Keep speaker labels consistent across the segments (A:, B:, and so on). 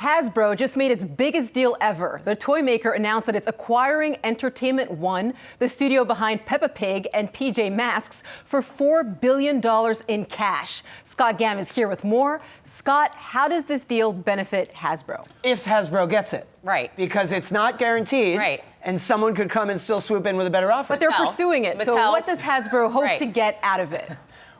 A: Hasbro just made its biggest deal ever. The toy maker announced that it's acquiring Entertainment One, the studio behind Peppa Pig and PJ Masks, for $4 billion in cash. Scott Gamm is here with more. Scott, how does this deal benefit Hasbro?
B: If Hasbro gets it.
C: Right.
B: Because it's not guaranteed.
C: Right.
B: And someone could come and still swoop in with a better offer.
A: But they're pursuing it. So what does Hasbro hope to get out of it?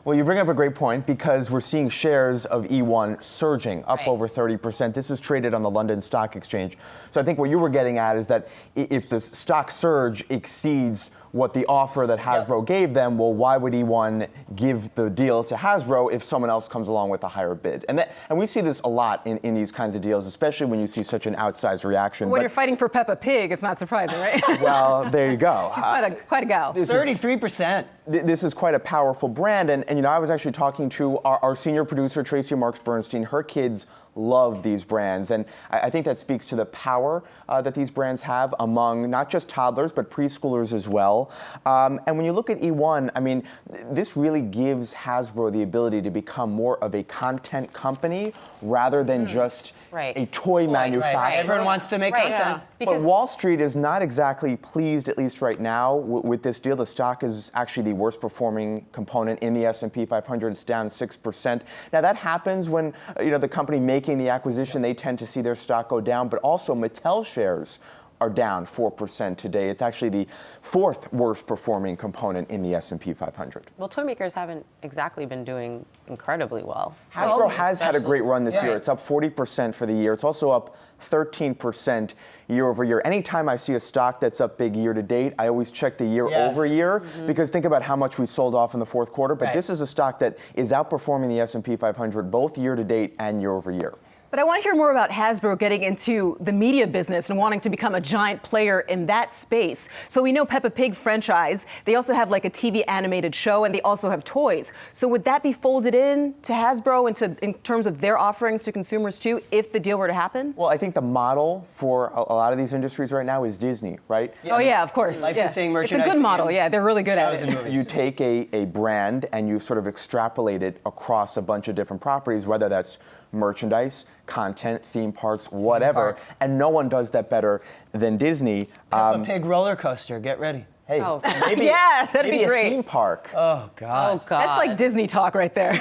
D: Well, you bring up a great point because we're seeing shares of E1 surging up over 30%. This is traded on the London Stock Exchange. So I think what you were getting at is that if the stock surge exceeds what the offer that Hasbro gave them, well, why would E1 give the deal to Hasbro if someone else comes along with a higher bid? And we see this a lot in these kinds of deals, especially when you see such an outsized reaction.
A: When you're fighting for Peppa Pig, it's not surprising, right?
D: Well, there you go.
A: She's quite a gal.
B: 33%.
D: This is quite a powerful brand. And you know, I was actually talking to our senior producer, Tracy Marks Bernstein. Her kids love these brands. And I think that speaks to the power that these brands have among not just toddlers, but preschoolers as well. And when you look at E1, I mean, this really gives Hasbro the ability to become more of a content company rather than just a toy manufacturer.
B: Right. Everyone wants to make content.
D: But Wall Street is not exactly pleased, at least right now, with this deal. The stock is actually the worst performing component in the S&P 500. It's down 6%. Now, that happens when the company making the acquisition, they tend to see their stock go down. But also, Mattel shares are down 4% today. It's actually the fourth worst performing component in the S&P 500.
C: Well, toy makers haven't exactly been doing incredibly well.
D: Hasbro has had a great run this year. It's up 40% for the year. It's also up 13% year over year. Anytime I see a stock that's up big year to date, I always check the year over year because think about how much we sold off in the fourth quarter. But this is a stock that is outperforming the S&P 500 both year to date and year over year.
A: But I want to hear more about Hasbro getting into the media business and wanting to become a giant player in that space. So we know Peppa Pig franchise. They also have like a TV animated show, and they also have toys. So would that be folded in to Hasbro in terms of their offerings to consumers too, if the deal were to happen?
D: Well, I think the model for a lot of these industries right now is Disney, right?
A: Oh yeah, of course.
B: Licensing, merchandising.
A: It's a good model. Yeah, they're really good at it.
D: You take a brand and you sort of extrapolate it across a bunch of different properties, whether that's merchandise, content, theme parks, whatever, and no one does that better than Disney.
B: Peppa Pig roller coaster, get ready.
D: Hey, maybe,
A: that'd
D: maybe
A: be great.
D: A theme park.
B: Oh God.
C: Oh God.
A: That's like Disney talk right there.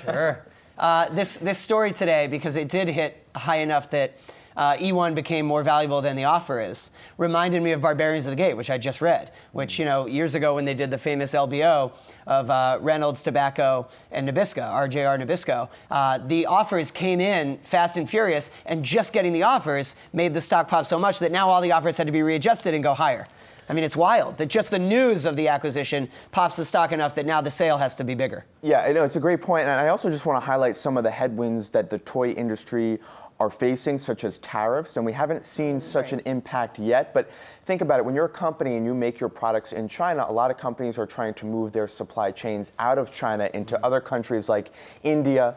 B: Sure. This story today, because it did hit high enough that E1 became more valuable than the offer is, reminded me of Barbarians of the Gate, which I just read, which, years ago when they did the famous LBO of Reynolds, Tobacco, and Nabisco, RJR Nabisco, the offers came in fast and furious, and just getting the offers made the stock pop so much that now all the offers had to be readjusted and go higher. I mean, it's wild that just the news of the acquisition pops the stock enough that now the sale has to be bigger.
D: Yeah, I know, it's a great point. And I also just want to highlight some of the headwinds that the toy industry are facing, such as tariffs, and we haven't seen such an impact yet. But think about it, when you're a company and you make your products in China, a lot of companies are trying to move their supply chains out of China into other countries like India,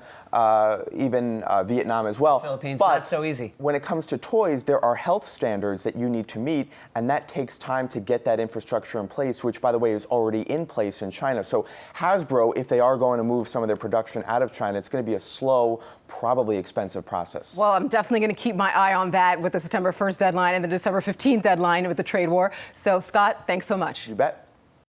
D: even Vietnam as well.
B: Philippines,
D: but
B: not so easy.
D: When it comes to toys, there are health standards that you need to meet, and that takes time to get that infrastructure in place, which, by the way, is already in place in China. So Hasbro, if they are going to move some of their production out of China, it's going to be a slow, probably expensive process.
A: Well, I'm definitely going to keep my eye on that with the September 1st deadline and the December 15th deadline with the trade war. So, Scott, thanks so much.
D: You bet.